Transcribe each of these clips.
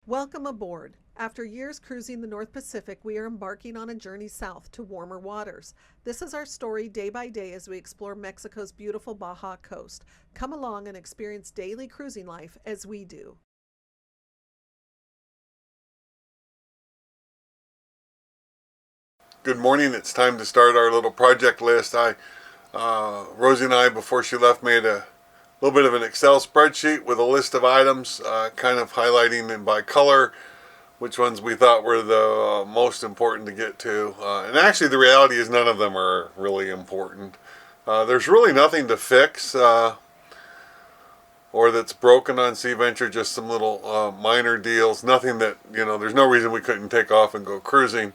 Welcome aboard. After years cruising the North Pacific, we are embarking on a journey south to warmer waters. This is our story day by day as we explore Mexico's beautiful Baja coast. Come along and experience daily cruising life as we do. Good morning. It's time to start our little project list. Rosie and I, before she left, made a little bit of an Excel spreadsheet with a list of items, kind of highlighting them by color, which ones we thought were the most important to get to. And actually the reality is none of them are really important. There's really nothing to fix or that's broken on Sea Venture, just some little minor deals. Nothing that, there's no reason we couldn't take off and go cruising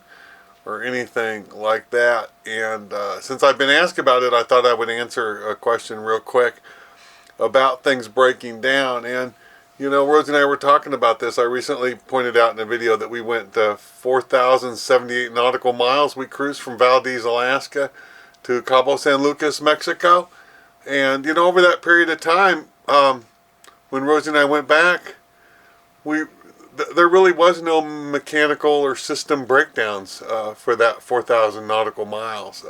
or anything like that. And since I've been asked about it, I thought I would answer a question real quick about things breaking down. And Rose and I were talking about this. I recently pointed out in a video that we went 4,078 nautical miles. We cruised from Valdez, Alaska to Cabo San Lucas, Mexico. And over that period of time, when Rose and I went back, there really was no mechanical or system breakdowns for that 4,000 nautical miles.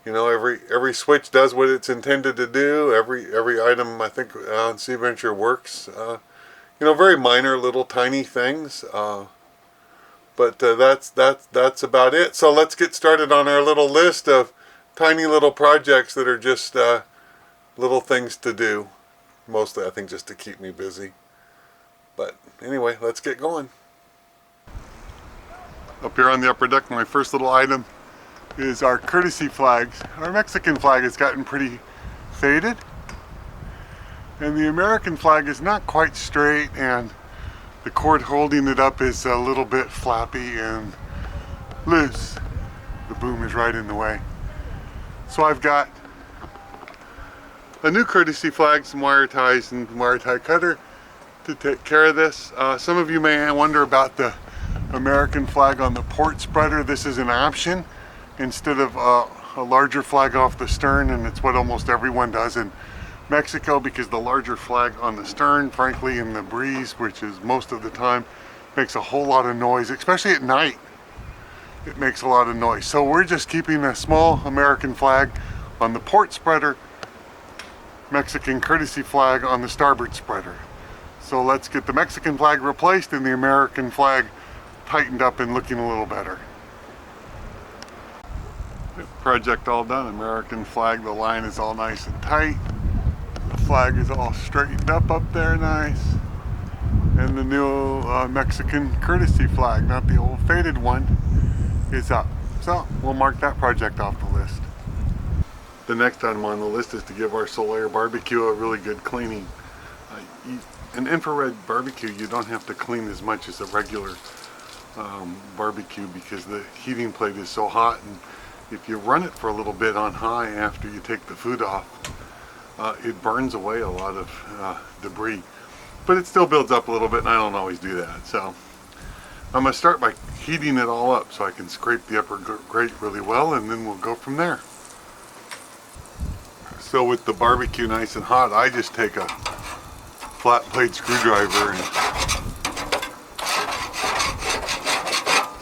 Every switch does what it's intended to do. Every item, I think, on Sea Venture works. Very minor, little, tiny things. But that's about it. So let's get started on our little list of tiny little projects that are just little things to do. Mostly, I think, just to keep me busy. But anyway, let's get going. Up here on the upper deck, my first little item is our courtesy flags. Our Mexican flag has gotten pretty faded, and the American flag is not quite straight, and the cord holding it up is a little bit flappy and loose. The boom is right in the way. So I've got a new courtesy flag, some wire ties, and wire tie cutter to take care of this. Some of you may wonder about the American flag on the port spreader. This is an option instead of a larger flag off the stern, and it's what almost everyone does in Mexico, because the larger flag on the stern, frankly, in the breeze, which is most of the time, makes a whole lot of noise, especially at night. It makes a lot of noise. So we're just keeping a small American flag on the port spreader, Mexican courtesy flag on the starboard spreader. So let's get the Mexican flag replaced and the American flag tightened up and looking a little better. Project all done. American flag, the line is all nice and tight. The flag is all straightened up there nice. And the new Mexican courtesy flag, not the old faded one, is up. So we'll mark that project off the list. The next item on the list is to give our Trawler barbecue a really good cleaning. An infrared barbecue, you don't have to clean as much as a regular barbecue, because the heating plate is so hot, and if you run it for a little bit on high after you take the food off, it burns away a lot of debris. But it still builds up a little bit, and I don't always do that. So I'm going to start by heating it all up so I can scrape the upper grate really well, and then we'll go from there. So with the barbecue nice and hot, I just take a flat blade screwdriver and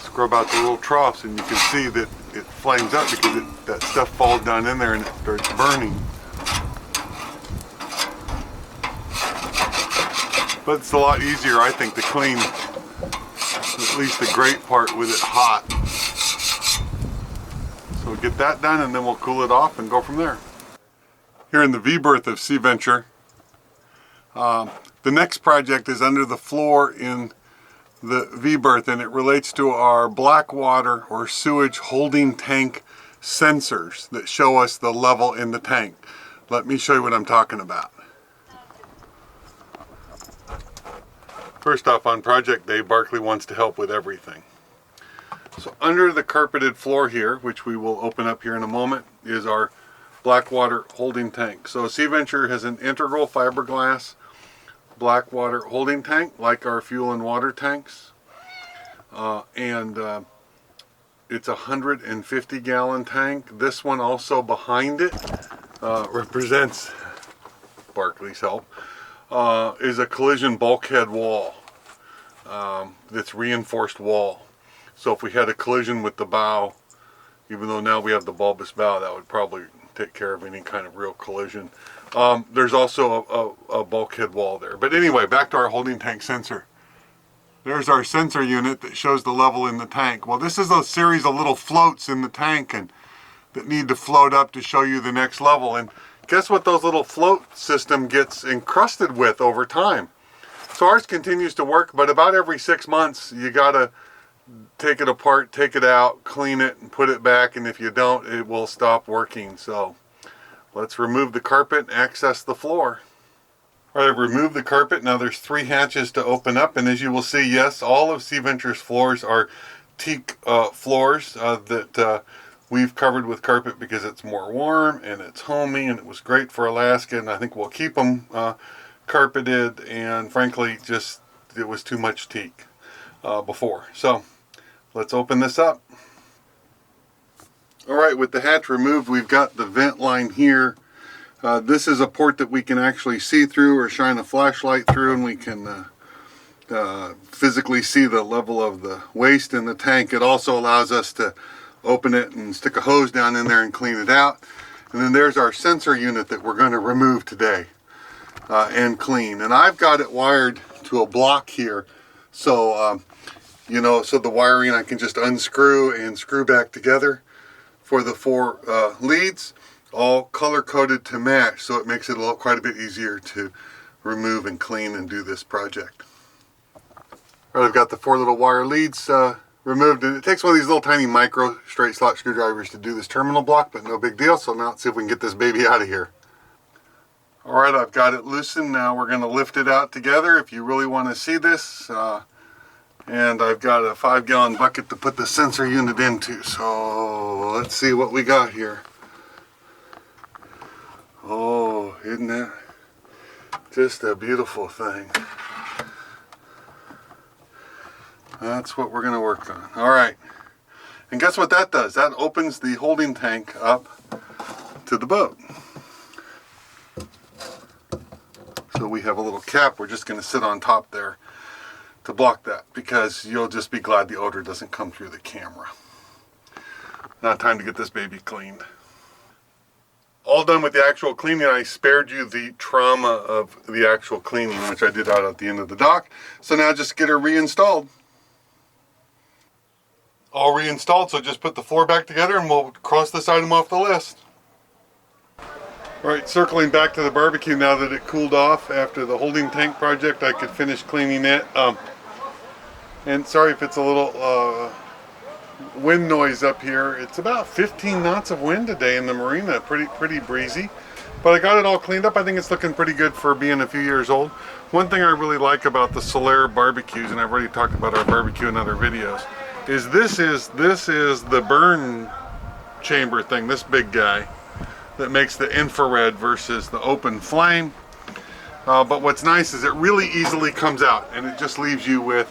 scrub out the little troughs, and you can see that it flames up because that stuff falls down in there and it starts burning. But it's a lot easier, I think, to clean at least the grate part with it hot. So we'll get that done, and then we'll cool it off and go from there. Here in the V-berth of Sea Venture, the next project is under the floor in the V-berth, and it relates to our black water or sewage holding tank sensors that show us the level in the tank. Let me show you what I'm talking about. First off, on project day, Barkley wants to help with everything. So under the carpeted floor here, which we will open up here in a moment, is our black water holding tank. So Sea Venture has an integral fiberglass black water holding tank, like our fuel and water tanks, and it's a 150-gallon tank. This one also behind it represents Barkley's help, is a collision bulkhead wall. that's reinforced wall. So if we had a collision with the bow, even though now we have the bulbous bow, that would probably take care of any kind of real collision. There's also a bulkhead wall there. But anyway, back to our holding tank sensor. There's our sensor unit that shows the level in the tank. Well, this is a series of little floats in the tank and that need to float up to show you the next level. And guess what those little float system gets encrusted with over time? So ours continues to work, but about every 6 months you gotta take it apart, take it out, clean it, and put it back, and if you don't, it will stop working. So let's remove the carpet and access the floor. All right, I've removed the carpet. Now there's 3 hatches to open up, and as you will see, yes, all of Sea Venture's floors are teak floors that we've covered with carpet because it's more warm and it's homey and it was great for Alaska, and I think we'll keep them carpeted, and frankly just it was too much teak before. So let's open this up. Alright, with the hatch removed, we've got the vent line here. This is a port that we can actually see through or shine a flashlight through, and we can physically see the level of the waste in the tank. It also allows us to open it and stick a hose down in there and clean it out. And then there's our sensor unit that we're going to remove today and clean. And I've got it wired to a block here, so you know, so the wiring I can just unscrew and screw back together for the 4 leads, all color coded to match, so it makes it quite a bit easier to remove and clean and do this project. All right, I've got the 4 little wire leads removed, and it takes one of these little tiny micro straight slot screwdrivers to do this terminal block, but no big deal. So now let's see if we can get this baby out of here. All right, I've got it loosened. Now we're going to lift it out together if you really want to see this. And I've got a 5-gallon bucket to put the sensor unit into. So let's see what we got here. Oh, isn't that just a beautiful thing? That's what we're going to work on. All right. And guess what that does? That opens the holding tank up to the boat. So we have a little cap. We're just going to sit on top there to block that, because you'll just be glad the odor doesn't come through the camera. Now time to get this baby cleaned. All done with the actual cleaning. I spared you the trauma of the actual cleaning, which I did out at the end of the dock. So now just get her reinstalled. All reinstalled, so just put the floor back together and we'll cross this item off the list. Alright, circling back to the barbecue now that it cooled off after the holding tank project, I could finish cleaning it. And sorry if it's a little wind noise up here. It's about 15 knots of wind today in the marina, pretty breezy. But I got it all cleaned up. I think it's looking pretty good for being a few years old. One thing I really like about the Solaire barbecues, and I've already talked about our barbecue in other videos, is this is the burn chamber thing, this big guy, that makes the infrared versus the open flame. But what's nice is it really easily comes out, and it just leaves you with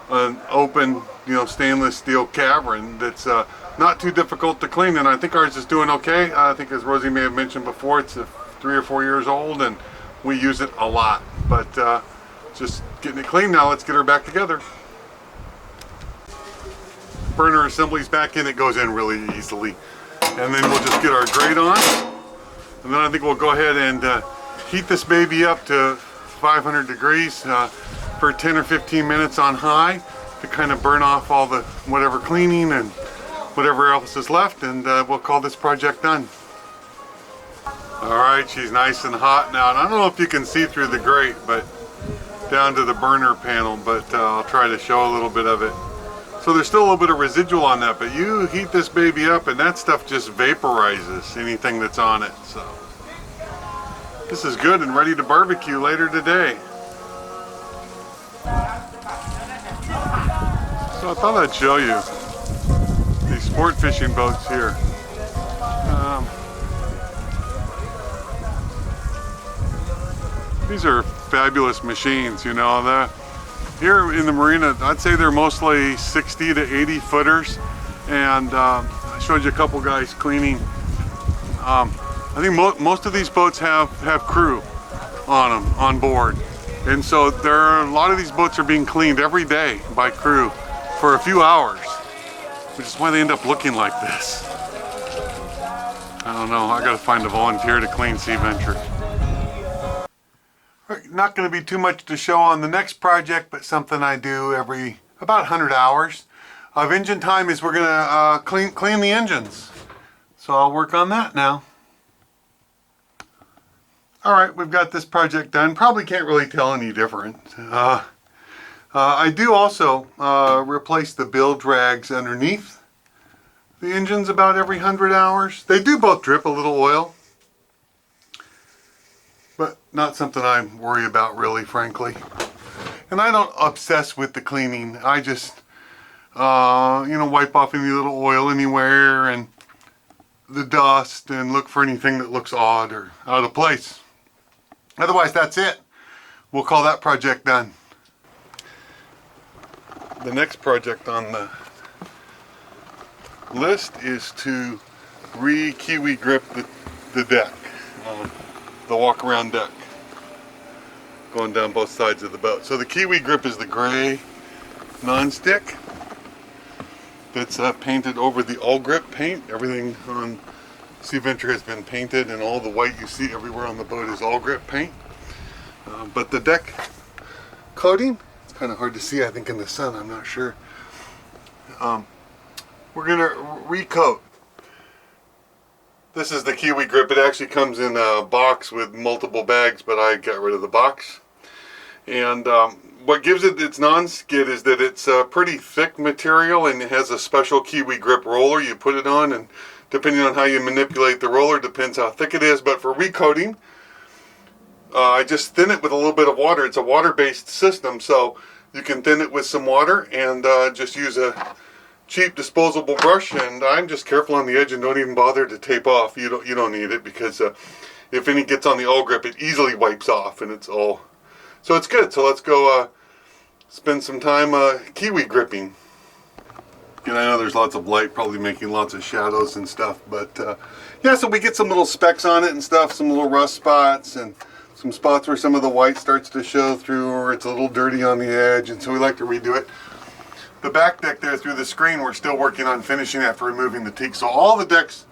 an open, stainless steel cavern that's not too difficult to clean. And I think ours is doing okay. I think, as Rosie may have mentioned before, it's 3 or 4 years old, and we use it a lot. But just getting it clean now. Let's get her back together. Burner assembly's back in. It goes in really easily. And then we'll just get our grate on, and then I think we'll go ahead and heat this baby up to 500 degrees for 10 or 15 minutes on high to kind of burn off all the whatever cleaning and whatever else is left, and we'll call this project done. Alright, she's nice and hot now, and I don't know if you can see through the grate, but down to the burner panel, but I'll try to show a little bit of it. So there's still a little bit of residual on that, but you heat this baby up and that stuff just vaporizes anything that's on it. So this is good and ready to barbecue later today. So I thought I'd show you these sport fishing boats here. These are fabulous machines, Here in the marina, I'd say they're mostly 60 to 80 footers, and I showed you a couple guys cleaning. I think most of these boats have crew on them, on board, And so a lot of these boats are being cleaned every day by crew for a few hours, which is why they end up looking like this. I don't know, I gotta find a volunteer to clean Sea Venture. Not gonna be too much to show on the next project, but something I do every about 100 hours of engine time is we're gonna clean the engines. So I'll work on that now. All right, we've got this project done. Probably can't really tell any different. I do also replace the bilge rags underneath the engines about every 100 hours. They do both drip a little oil, but not something I worry about really, frankly. And I don't obsess with the cleaning. I just, wipe off any little oil anywhere and the dust and look for anything that looks odd or out of place. Otherwise, that's it. We'll call that project done. The next project on the list is to Kiwi Grip the deck, the walk-around deck, going down both sides of the boat. So the Kiwi Grip is the gray non-stick that's painted over the all grip paint. Everything on Sea Venture has been painted, and all the white you see everywhere on the boat is all grip paint. But the deck coating, it's kind of hard to see, I think, in the sun, I'm not sure. We're going to recoat. This is the Kiwi Grip. It actually comes in a box with multiple bags, but I got rid of the box. And what gives it its non-skid is that it's a pretty thick material, and it has a special Kiwi Grip roller you put it on, and depending on how you manipulate the roller depends how thick it is. But for recoating, I just thin it with a little bit of water. It's a water-based system, so you can thin it with some water and just use a cheap disposable brush. And I'm just careful on the edge and don't even bother to tape off. You don't need it, because if any gets on the all grip, it easily wipes off, and it's all. So it's good. So let's go spend some time Kiwi gripping. And I know there's lots of light, probably making lots of shadows and stuff, but yeah, so we get some little specks on it and stuff, some little rust spots and some spots where some of the white starts to show through, or it's a little dirty on the edge, and so we like to redo it. The back deck there through the screen, we're still working on finishing after removing the teak. So all the decks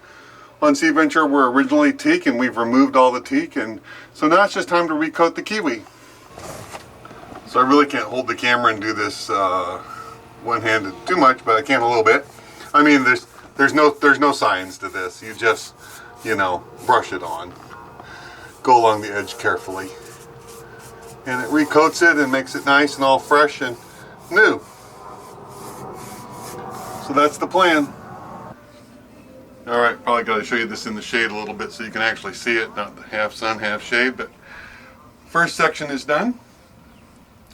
on Sea Venture were originally teak, and we've removed all the teak, and so now it's just time to recoat the Kiwi. So I really can't hold the camera and do this one-handed too much, but I can a little bit. I mean, there's no science to this. You just, brush it on. Go along the edge carefully. And it recoats it and makes it nice and all fresh and new. So that's the plan. Alright, probably got to show you this in the shade a little bit so you can actually see it, not half sun, half shade. But first section is done.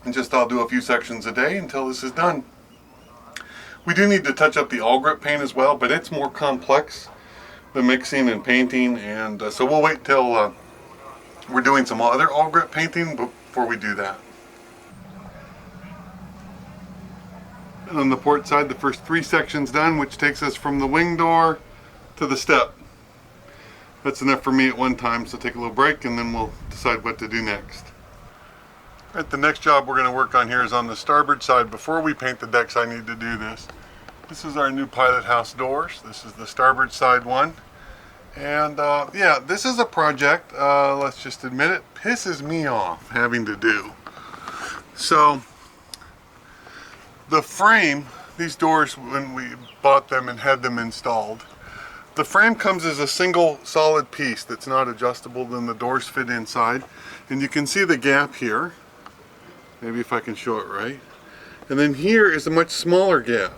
And just I'll do a few sections a day until this is done. We do need to touch up the all grip paint as well, but it's more complex, the mixing and painting, and so we'll wait till we're doing some other all grip painting before we do that. And on the port side, the first 3 sections done, which takes us from the wing door to the step. That's enough for me at one time, so take a little break and then we'll decide what to do next. Alright, the next job we're going to work on here is on the starboard side. Before we paint the decks, I need to do this. This is our new pilot house doors. This is the starboard side one. And yeah, this is a project, let's just admit it, pisses me off having to do. So, the frame, these doors, when we bought them and had them installed, the frame comes as a single solid piece that's not adjustable, then the doors fit inside. And you can see the gap here. Maybe if I can show it right. And then here is a much smaller gap.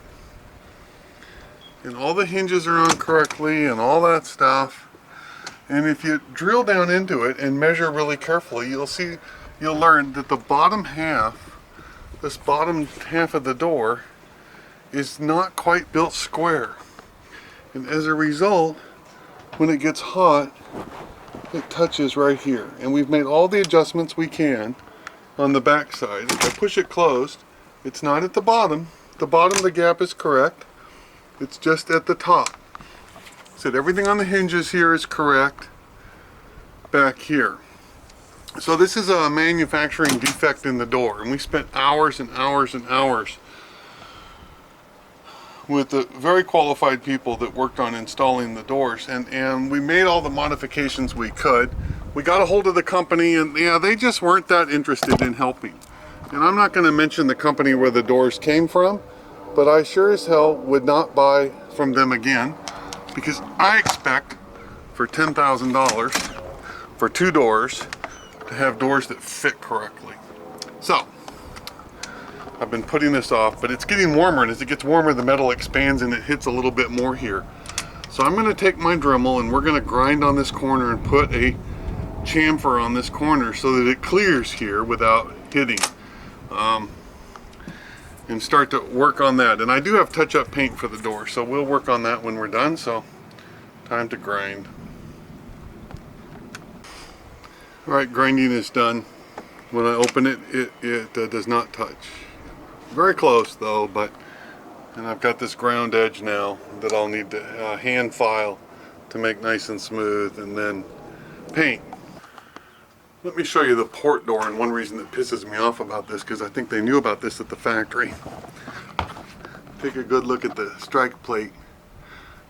And all the hinges are on correctly and all that stuff. And if you drill down into it and measure really carefully, you'll learn that the bottom half, this bottom half of the door, is not quite built square. And as a result, when it gets hot, it touches right here. And we've made all the adjustments we can on the back side. If I push it closed, it's not at the bottom. The bottom of the gap is correct. It's just at the top. So everything on the hinges here is correct back here. So this is a manufacturing defect in the door, and we spent hours and hours and hours with the very qualified people that worked on installing the doors, and we made all the modifications we could. We got a hold of the company, and yeah, they just weren't that interested in helping. And I'm not going to mention the company where the doors came from, but I sure as hell would not buy from them again, because I expect for $10,000 for 2 doors to have doors that fit correctly. So I've been putting this off, but it's getting warmer, and as it gets warmer the metal expands and it hits a little bit more here. So I'm going to take my Dremel and we're going to grind on this corner and put a chamfer on this corner so that it clears here without hitting, and start to work on that. And I do have touch-up paint for the door, so we'll work on that when we're done. So time to grind. Alright, grinding is done. When I open it, it does not touch. Very close though, and I've got this ground edge now that I'll need to hand file to make nice and smooth, and then paint. Let me show you the port door, and one reason that pisses me off about this, because I think they knew about this at the factory. Take a good look at the strike plate.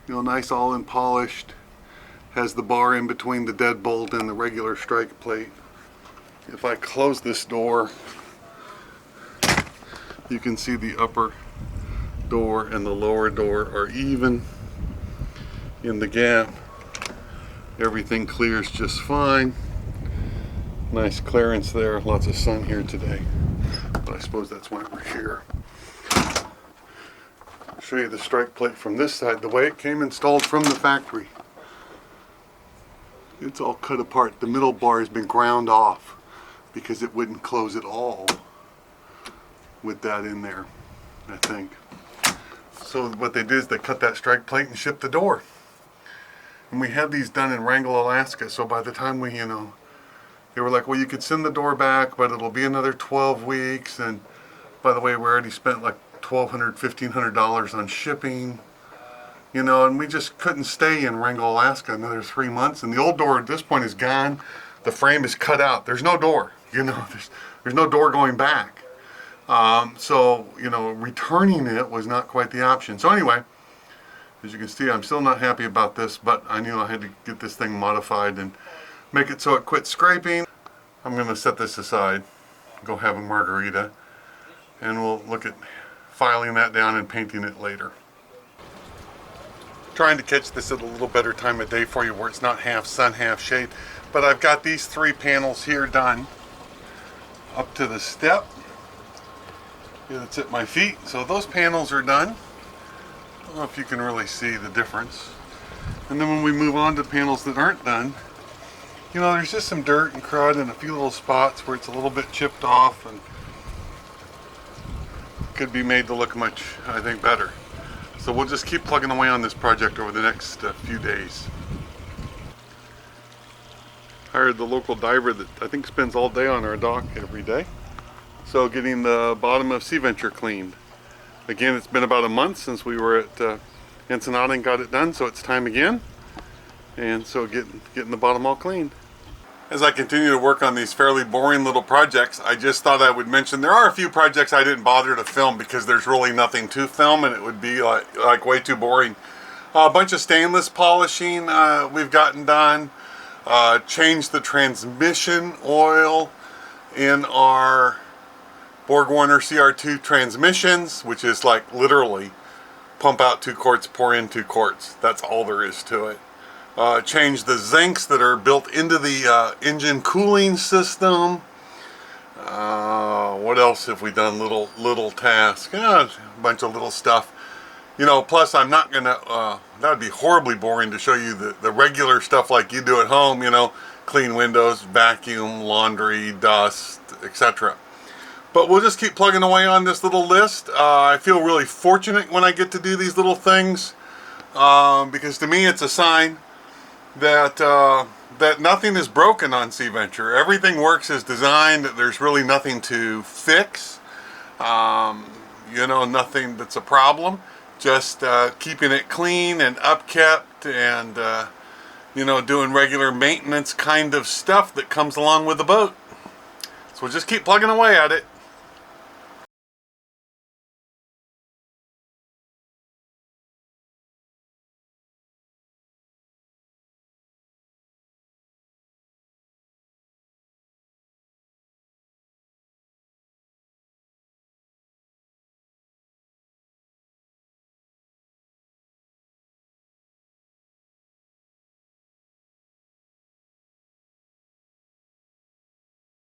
You know, nice all in polished. Has the bar in between the deadbolt and the regular strike plate. If I close this door, you can see the upper door and the lower door are even in the gap. Everything clears just fine. Nice clearance there. Lots of sun here today, but I suppose that's why we're here. I'll show you the strike plate from this side, the way it came installed from the factory. It's all cut apart. The middle bar has been ground off because it wouldn't close at all with that in there, I think. So what they did is they cut that strike plate and shipped the door. And we had these done in Wrangell, Alaska, so by the time we, they were like, well, you could send the door back, but it'll be another 12 weeks. And by the way, we already spent like $1,200, $1,500 on shipping. And we just couldn't stay in Wrangell, Alaska another 3 months. And the old door at this point is gone. The frame is cut out. There's no door. There's no door going back. So returning it was not quite the option. So anyway, as you can see, I'm still not happy about this, but I knew I had to get this thing modified and make it so it quit scraping. I'm going to set this aside, go have a margarita, and we'll look at filing that down and painting it later. Trying to catch this at a little better time of day for you where it's not half sun, half shade. But I've got these 3 panels here done up to the step. It's at my feet. So those panels are done. I don't know if you can really see the difference. And then when we move on to panels that aren't done, there's just some dirt and crud and a few little spots where it's a little bit chipped off and could be made to look much, I think, better. So we'll just keep plugging away on this project over the next few days. Hired the local diver that I think spends all day on our dock every day. So getting the bottom of Sea Venture cleaned. Again, it's been about a month since we were at Ensenada and got it done, so it's time again. And so getting the bottom all cleaned. As I continue to work on these fairly boring little projects, I just thought I would mention there are a few projects I didn't bother to film because there's really nothing to film and it would be like way too boring. A bunch of stainless polishing we've gotten done. Changed the transmission oil in our Borg-Warner CR2 transmissions, which is like literally pump out 2 quarts, pour in 2 quarts. That's all there is to it. Change the zincs that are built into the engine cooling system. What else have we done? Little tasks. A bunch of little stuff. Plus I'm not gonna, that would be horribly boring to show you the regular stuff like you do at home, clean windows, vacuum, laundry, dust, etc. But we'll just keep plugging away on this little list. I feel really fortunate when I get to do these little things, because to me it's a sign that that nothing is broken on Sea Venture. Everything works as designed. There's really nothing to fix. Nothing that's a problem. Just keeping it clean and upkept, and you know, doing regular maintenance kind of stuff that comes along with the boat. So we'll just keep plugging away at it.